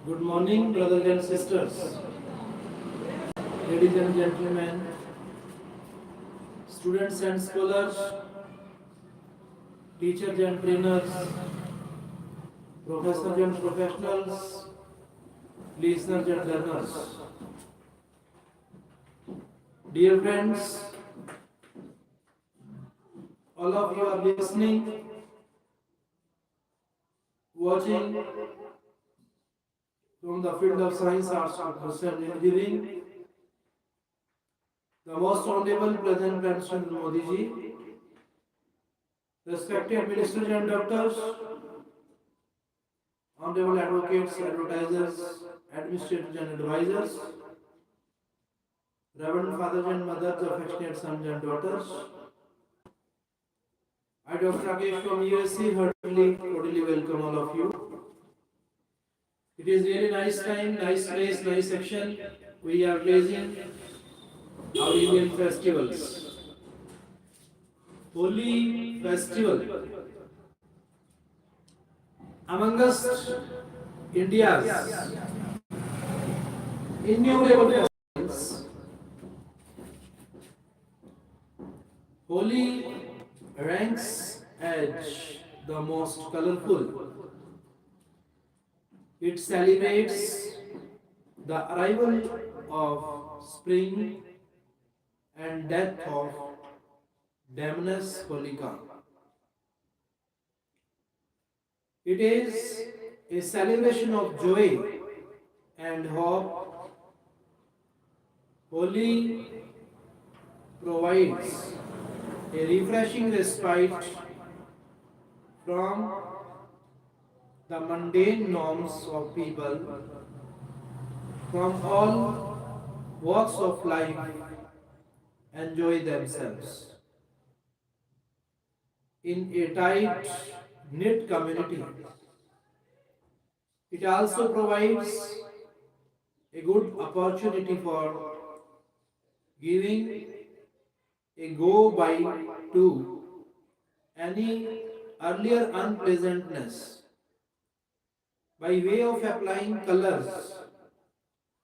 Good morning, brothers and sisters, ladies and gentlemen, students and scholars, teachers and trainers, professors and professionals, listeners and learners. Dear friends, all of you are listening, watching from the field of science, arts, and engineering, the most honorable President President Modi ji, respected ministers and doctors, honorable advocates, advertisers, administrators and advisors, reverend fathers and mothers, affectionate sons and daughters. I, Dr. Rakesh from USC, heartily, cordially welcome all of you. It is really nice time, nice place, nice section. We are blazing our Indian festivals. Holy festival. Amongst India's innumerable festivals, Holi ranks as the most colorful. It celebrates the arrival of spring and death of Demoness Holika. It is a celebration of joy and hope. Holi provides a refreshing respite from the mundane norms of people from all walks of life enjoy themselves in a tight knit community. It also provides a good opportunity for giving a go by to any earlier unpleasantness by way of applying colors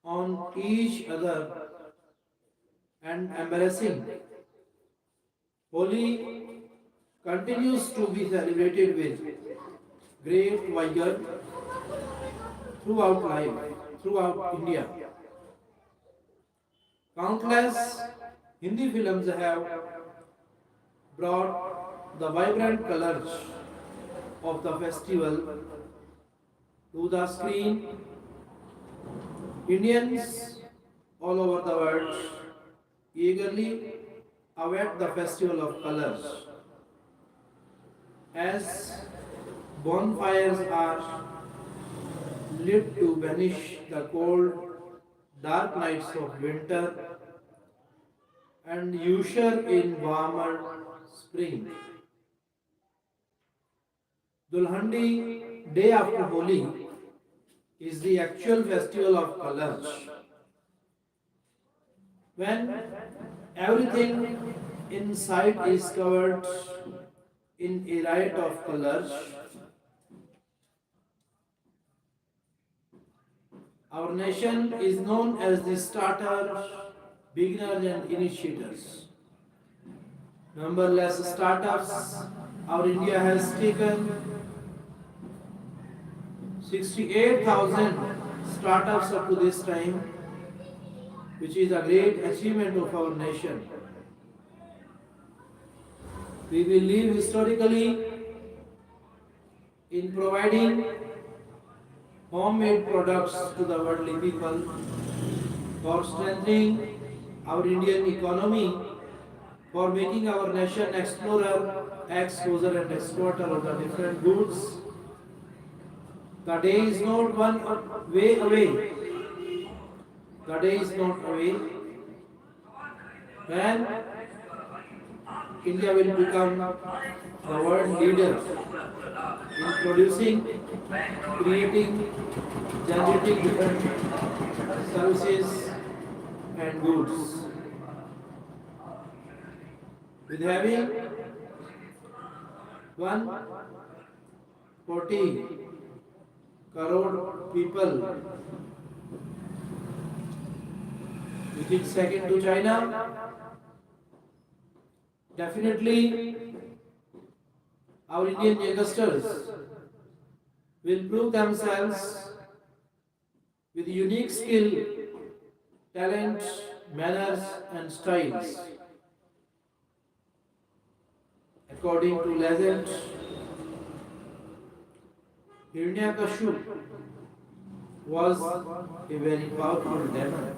on each other and embarrassing. Holi continues to be celebrated with great vigor throughout life, throughout India. Countless Hindi films have brought the vibrant colors of the festival to the screen. Indians all over the world eagerly await the festival of colors as bonfires are lit to banish the cold, dark nights of winter and usher in warmer spring. Dulhandi, day after Holi, is the actual festival of colors. When everything inside is covered in a riot of colors, our nation is known as the starters, beginners and initiators. Numberless startups, our India has taken 68,000 startups up to this time, which is a great achievement of our nation. We will live historically in providing homemade products to the worldly people for strengthening our Indian economy, for making our nation explorer, exporter and exporter of the different goods. The day is not one way away. The day is not away when India will become the world leader in producing, creating, generating different services and goods. With having 140 crore people, which is second to China. Definitely, our Indian youngsters will prove themselves with unique skill, talent, manners, and styles. According to legend, Hiranyakashipu was a very powerful demon.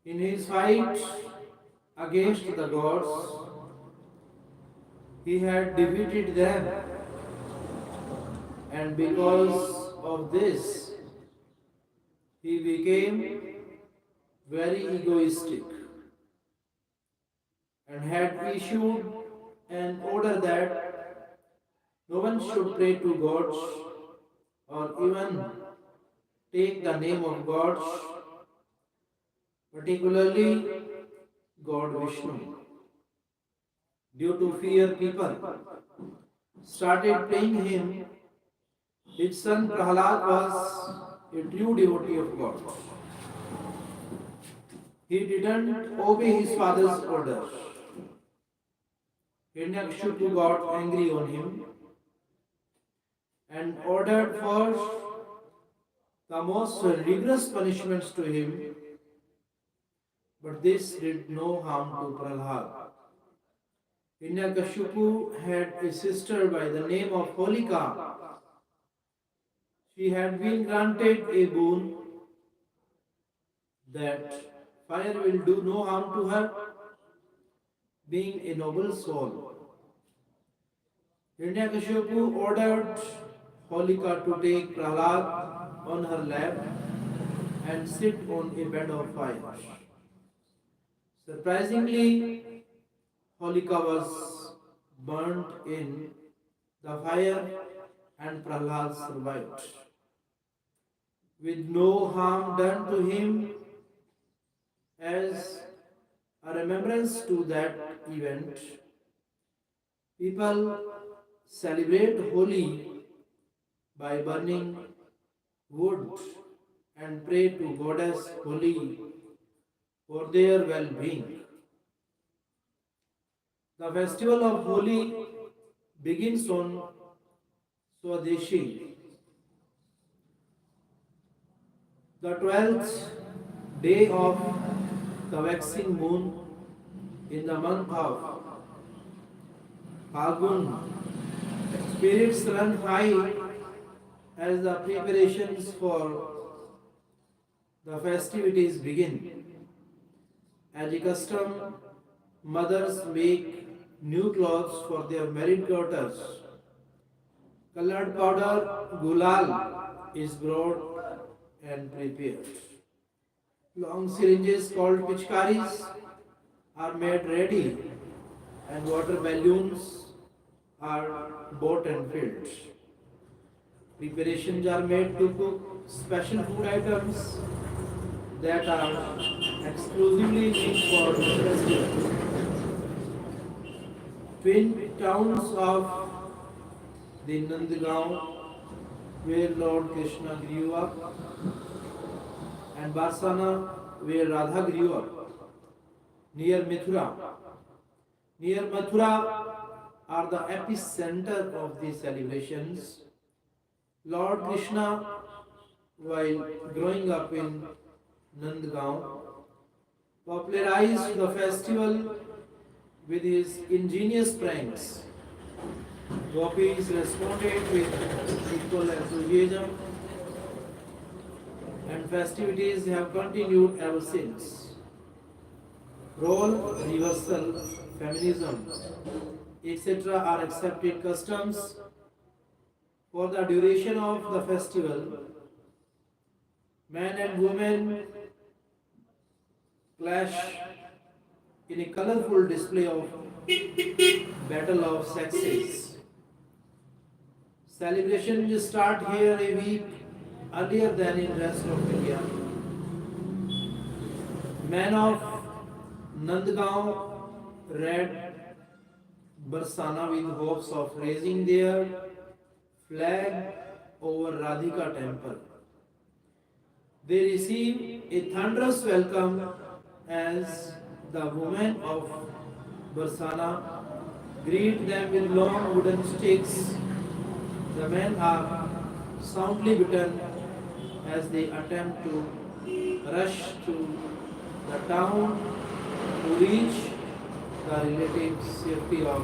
In his fight against the gods, he had defeated them, and because of this, he became very egoistic and had issued an order that no one should pray to gods or even take the name of gods, particularly God Vishnu. Due to fear, people started praying him. His son Prahlad was a true devotee of God. He didn't obey his father's orders. Hiranyakashipu got angry on him and ordered first the most rigorous punishments to him, but this did no harm to Prahlad. Hiranyakashipu had a sister by the name of Holika. She had been granted a boon that fire will do no harm to her, being a noble soul. Hiranyakashipu ordered Holika to take Prahlad on her lap and sit on a bed of fire. Surprisingly, Holika was burnt in the fire and Prahlad survived. With no harm done to him, as a remembrance to that event, people celebrate Holi by burning wood and pray to Goddess Holi for their well-being. The festival of Holi begins on Swadeshi, the 12th day of the waxing moon in the month of Phalgun. Spirits run high as the preparations for the festivities begin. As a custom, mothers make new clothes for their married daughters. Colored powder, gulal, is brought and prepared. Long syringes called pichkaris are made ready, and water balloons are bought and filled. Preparations are made to cook special food items that are exclusively made for this festival. Twin towns of the Nandgaon, where Lord Krishna grew up, and Barsana, where Radha grew up, near Mithura. Near Mathura are the epicenter of these celebrations. Lord Krishna, while growing up in Nandgaon, popularized the festival with his ingenious pranks. Gopis responded with equal enthusiasm, and festivities have continued ever since. Role reversal, feminism, etc. are accepted customs for the duration of the festival. Men and women clash in a colorful display of battle of sexes. Celebrations start here a week earlier than in rest of India. Men of Nandgaon read Barsana with hopes of raising their flag over Radhika temple. They receive a thunderous welcome as the women of Barsana greet them with long wooden sticks. The men are soundly beaten as they attempt to rush to the town to reach the relative safety of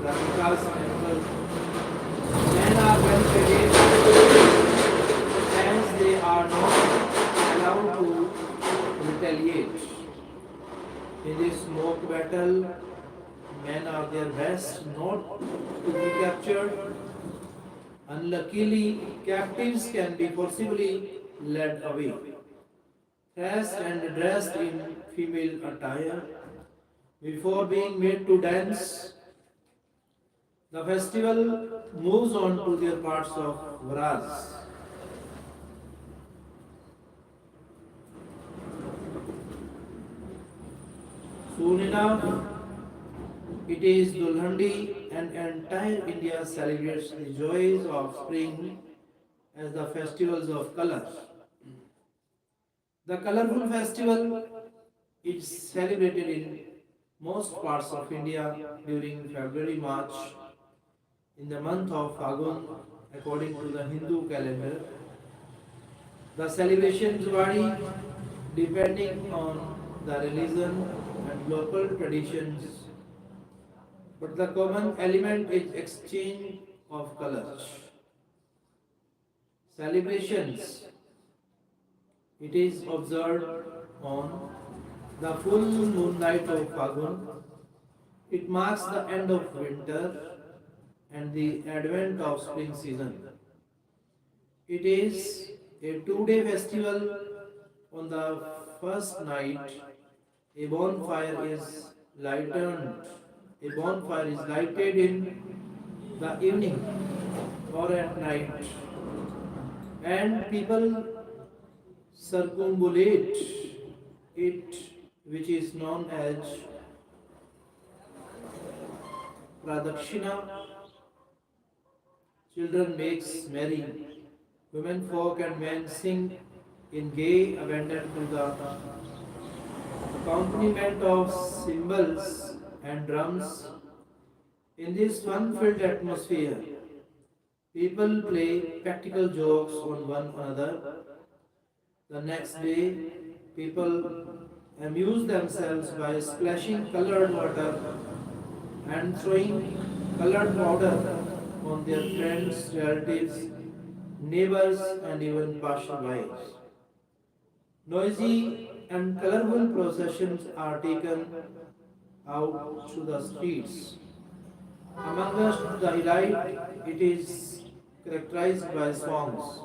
Radhika's temple. Men are barricaded as they are not allowed to retaliate. In this smoke battle, men are their best not to be captured. Unluckily, captives can be forcibly led away. Dressed and dressed in female attire, before being made to dance, the festival moves on to their parts of Vras. Soon enough, it is Dulhandi and entire India celebrates the joys of spring as the festivals of colors. The colorful festival is celebrated in most parts of India during February March in the month of Fagun according to the Hindu calendar. The celebrations vary depending on the religion and local traditions, but the common element is exchange of colors. Celebrations, it is observed on the full moon night of Fagun. It marks the end of winter and the advent of spring season. It is a two-day festival. On the first night, a bonfire is lighted. A bonfire is lighted in the evening or at night, and people circumambulate it, which is known as Pradakshina. Children makes merry. Women folk and men sing in gay abandon to the accompaniment of cymbals and drums. In this fun-filled atmosphere, people play practical jokes on one another. The next day, people amuse themselves by splashing colored water and throwing colored powder on their friends, relatives, neighbors, and even passersby. Noisy and colorful processions are taken out to the streets. Amongst the elite, it is characterized by songs,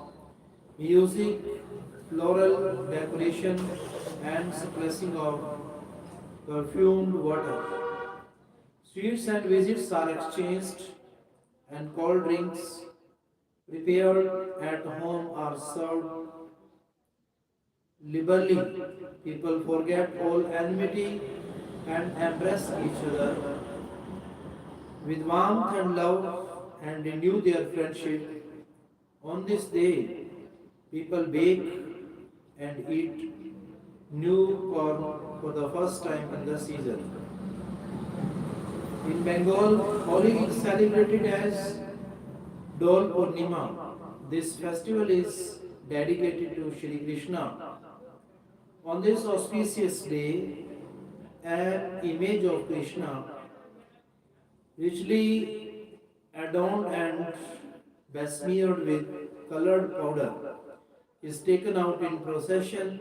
music, floral decoration, and splashing of perfumed water. Sweets and visits are exchanged, and cold drinks prepared at home are served liberally. People forget all enmity and embrace each other with warmth and love and renew their friendship. On this day, people bake and eat new corn for the first time in the season. In Bengal, Holi is celebrated as Dol Purnima. This festival is dedicated to Shri Krishna. On this auspicious day, an image of Krishna, richly adorned and besmeared with colored powder, is taken out in procession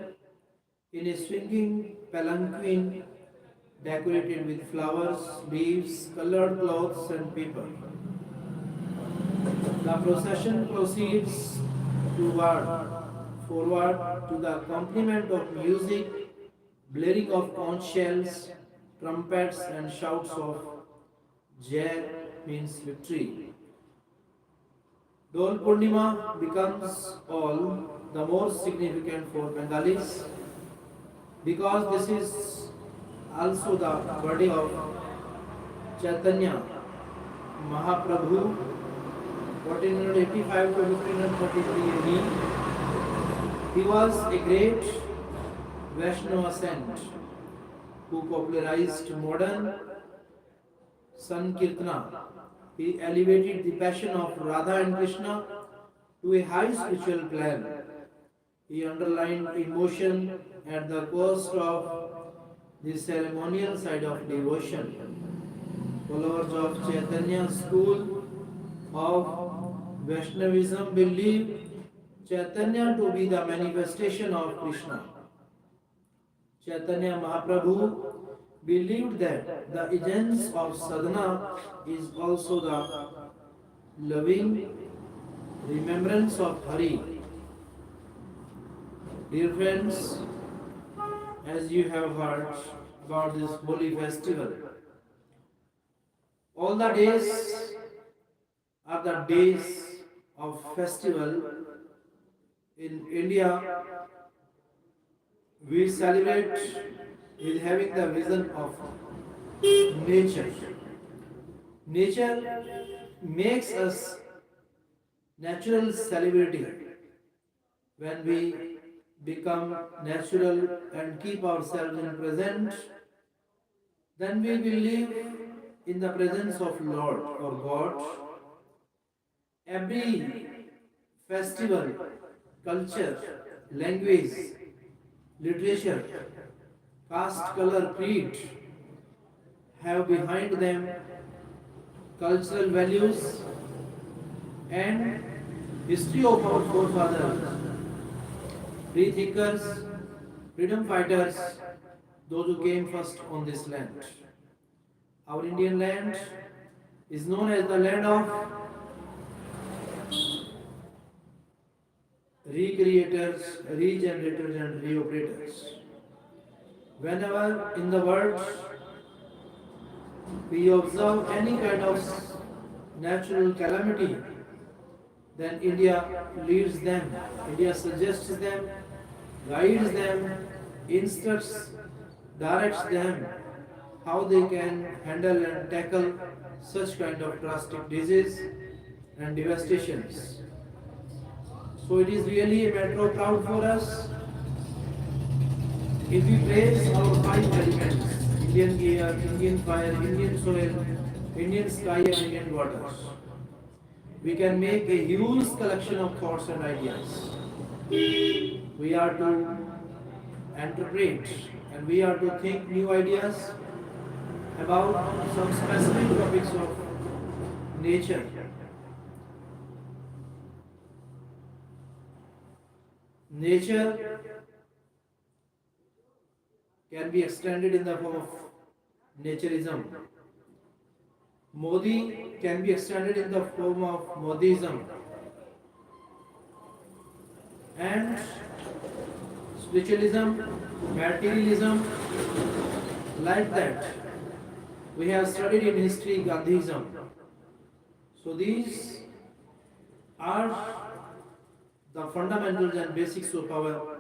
in a swinging palanquin decorated with flowers, leaves, colored cloths, and paper. The procession proceeds forward to the accompaniment of music, blaring of conch shells, trumpets, and shouts of Jai means victory. Dol Purnima becomes all the more significant for Bengalis because this is also the birthday of Chaitanya Mahaprabhu, 1485 to 1533 AD. He was a great Vaishnava saint who popularized modern Sankirtana. He elevated the passion of Radha and Krishna to a high spiritual plane. He underlined emotion at the cost of the ceremonial side of devotion. Followers of Chaitanya school of Vaishnavism believe Chaitanya to be the manifestation of Krishna. Chaitanya Mahaprabhu believed that the essence of sadhana is also the loving remembrance of Hari. Dear friends, as you have heard about this holy festival, all the days are the days of festival. In India, we celebrate with having the vision of nature. Nature makes us natural celebrity. When we become natural and keep ourselves in present, then we will live in the presence of Lord or God. Every festival, culture, language, literature, caste, color, creed have behind them cultural values and history of our forefathers, free thinkers, freedom fighters, those who came first on this land. Our Indian land is known as the land of recreators, regenerators, and reoperators. Whenever in the world we observe any kind of natural calamity, then India leads them, India suggests them, guides them, instructs, directs them how they can handle and tackle such kind of drastic disease and devastations. So it is really a matter of proud for us if we place our five elements, Indian air, Indian fire, Indian soil, Indian sky and Indian waters, we can make a huge collection of thoughts and ideas. We are to interpret and we are to think new ideas about some specific topics of nature. Nature can be extended in the form of naturism. Modi can be extended in the form of Modism. And spiritualism, materialism, like that. We have studied in history Gandhism. So these are the fundamentals and basics of our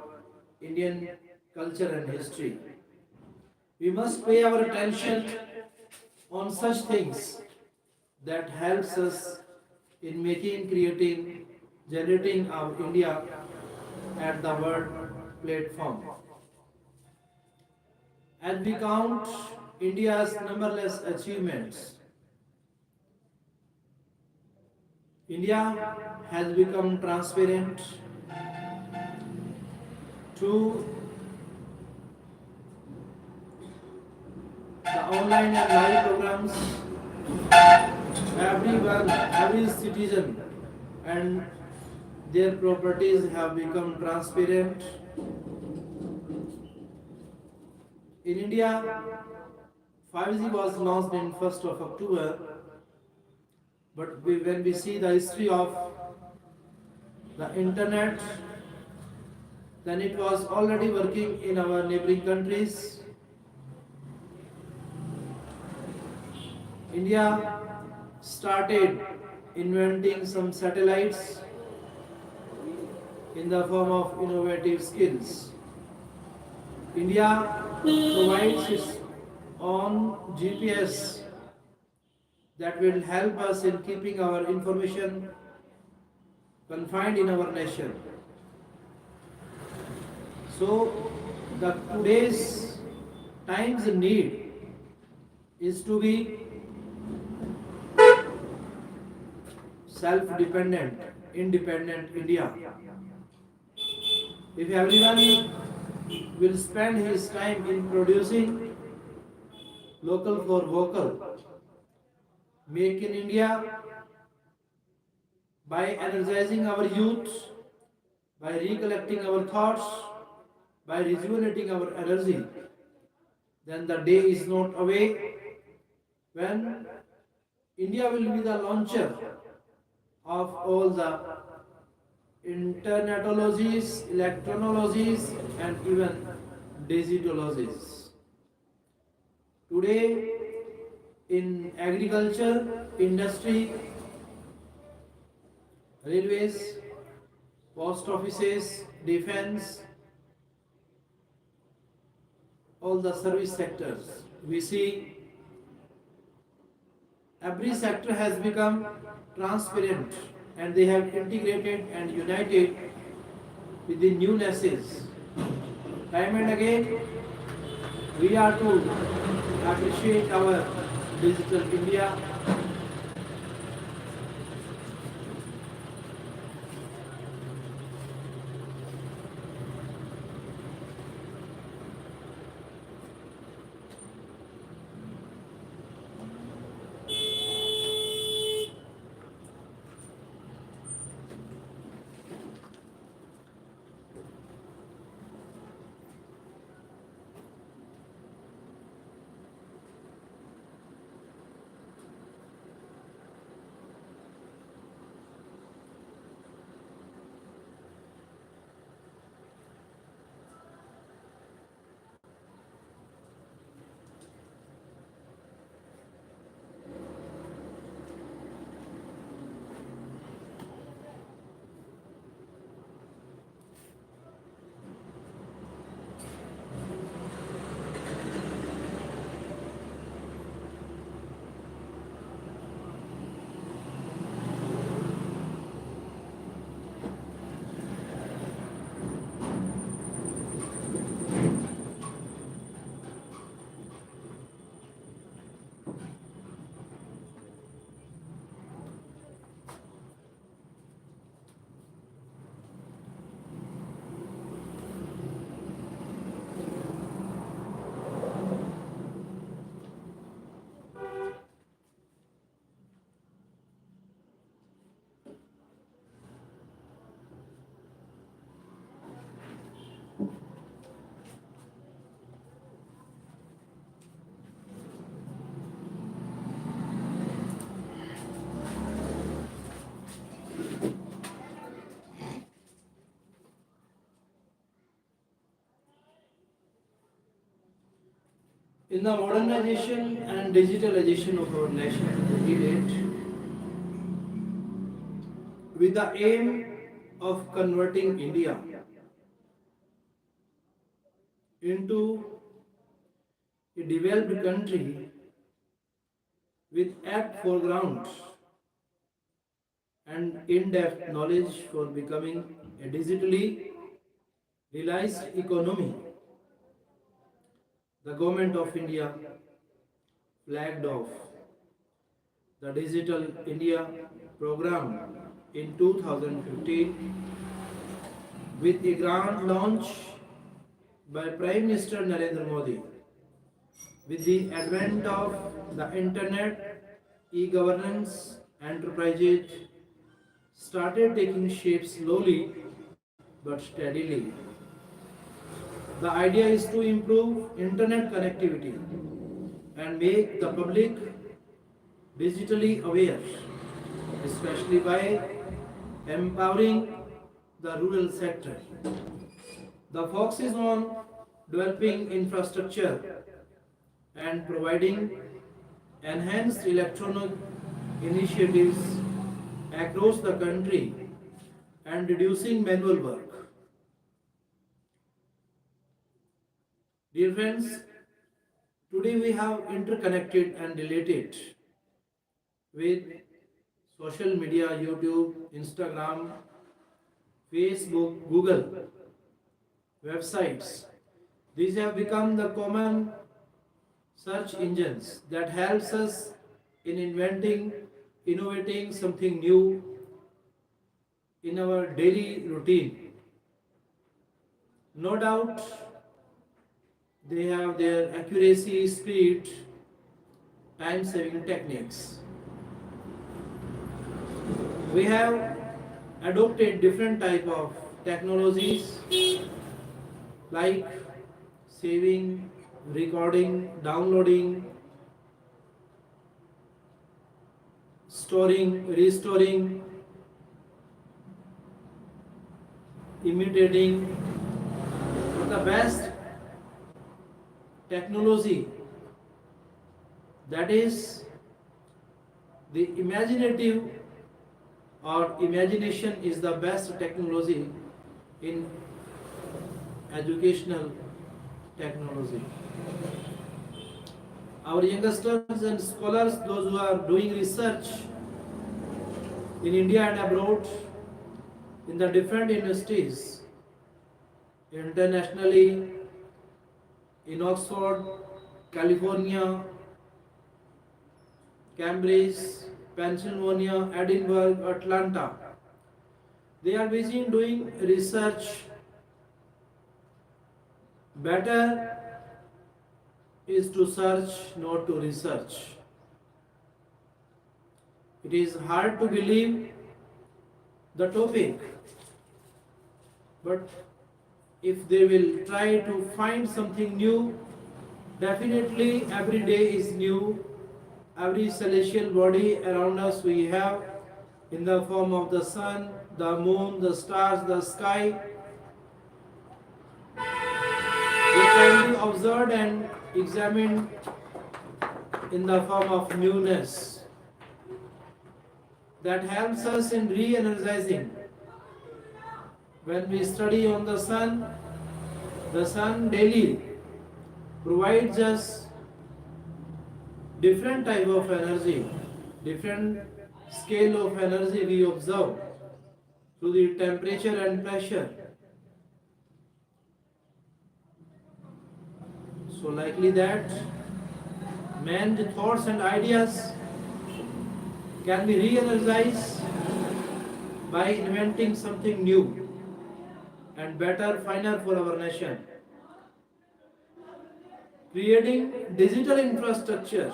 Indian culture and history. We must pay our attention on such things that helps us in making, creating, generating our India at the world platform. As we count India's numberless achievements, India has become transparent to the online and live programs. Everyone, every citizen and their properties have become transparent. In India, 5G was launched in 1st of October, but when we see the history of the internet, then it was already working in our neighboring countries. India started inventing some satellites in the form of innovative skills. India provides its own GPS that will help us in keeping our information confined in our nation. So, the today's time's need is to be self-dependent, independent India. If everyone will spend his time in producing local for vocal, make in India by energizing our youth, by recollecting our thoughts, by rejuvenating our energy, then the day is not away when India will be the launcher of all the internetologies, electronologies, and even digitologies. Today, in agriculture, industry, railways, post offices, defense, all the service sectors, we see every sector has become transparent and they have integrated and united with the new newnesses. Time and again, we are to appreciate our digital India. In the modernization and digitalization of our nation, we did it with the aim of converting India into a developed country with apt foreground and in-depth knowledge for becoming a digitally realized economy. The government of India flagged off the Digital India program in 2015 with a grand launch by Prime Minister Narendra Modi. With the advent of the internet, e-governance enterprises started taking shape slowly but steadily. The idea is to improve internet connectivity and make the public digitally aware, especially by empowering the rural sector. The focus is on developing infrastructure and providing enhanced electronic initiatives across the country and reducing manual work. Dear friends, today we have interconnected and related with social media, YouTube, Instagram, Facebook, Google, websites. These have become the common search engines that helps us in inventing, innovating something new in our daily routine. No doubt they have their accuracy, speed, time saving techniques. We have adopted different type of technologies like saving, recording, downloading, storing, restoring, imitating. But the best technology, that is the imaginative or imagination, is the best technology in educational technology. Our youngsters and scholars, those who are doing research in India and abroad, in the different universities, internationally, in Oxford, California, Cambridge, Pennsylvania, Edinburgh, Atlanta, they are busy in doing research. Better is to search, not to research. It is hard to believe the topic, but if they will try to find something new, definitely every day is new. Every celestial body around us we have in the form of the sun, the moon, the stars, the sky. They can be observed and examined in the form of newness. That helps us in re-energizing. When we study on the sun daily provides us different type of energy, different scale of energy we observe through the temperature and pressure. So likely that man's thoughts and ideas can be re-energized by inventing something new and better, finer for our nation. Creating digital infrastructure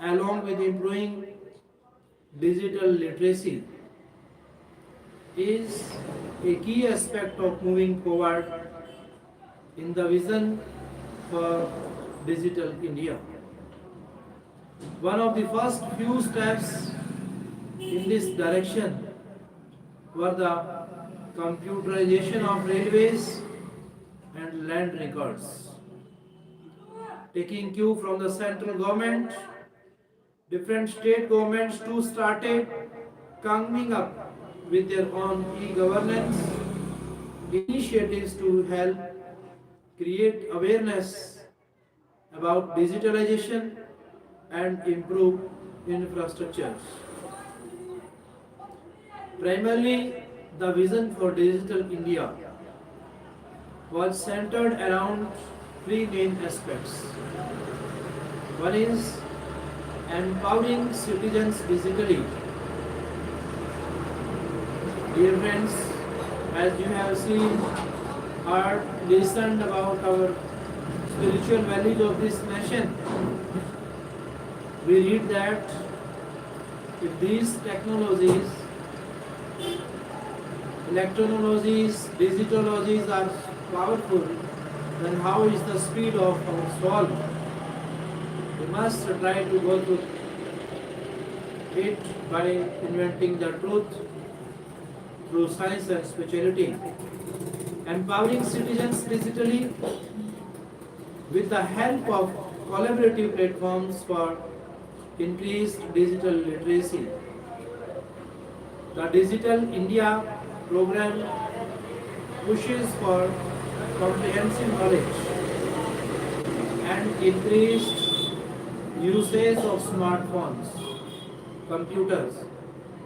along with improving digital literacy is a key aspect of moving forward in the vision for digital India. One of the first few steps in this direction were the computerization of railways and land records. Taking cue from the central government, different state governments too started coming up with their own e-governance initiatives to help create awareness about digitalization and improve infrastructures. Primarily, the vision for digital India was centered around three main aspects. One is empowering citizens digitally. Dear friends, as you have seen, heard, listened about our spiritual values of this nation, we read that if these technologies, electronologies, digitologies are powerful, then how is the speed of our soul? We must try to go through it by inventing the truth through science and spirituality. Empowering citizens digitally with the help of collaborative platforms for increased digital literacy. The Digital India program pushes for comprehensive knowledge and increased usage of smartphones, computers,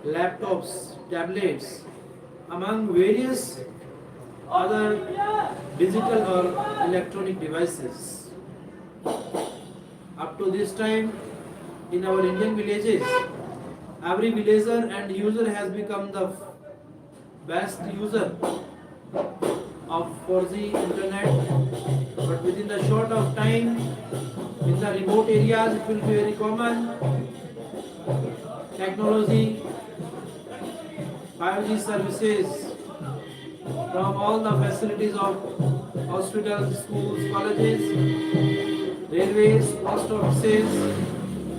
laptops, tablets, among various other digital or electronic devices. Up to this time, in our Indian villages, every villager and user has become the best user of 4G internet, but within the short of time, in the remote areas, it will be very common. Technology, 5G services from all the facilities of hospitals, schools, colleges, railways, post offices,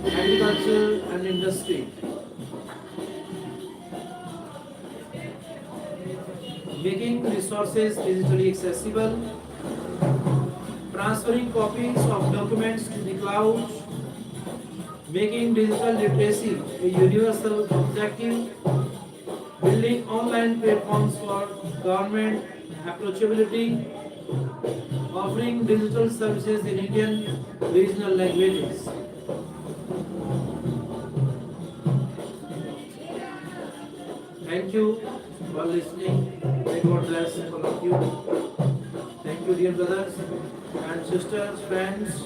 agriculture and industry. Making resources digitally accessible, transferring copies of documents to the cloud, making digital literacy a universal objective, building online platforms for government approachability, offering digital services in Indian regional languages. Thank you for listening. May God bless all of you. Thank you, dear brothers and sisters, friends,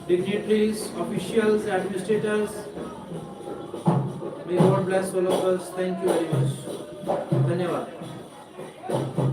dignitaries, officials, administrators. May God bless all of us. Thank you very much. धन्यवाद.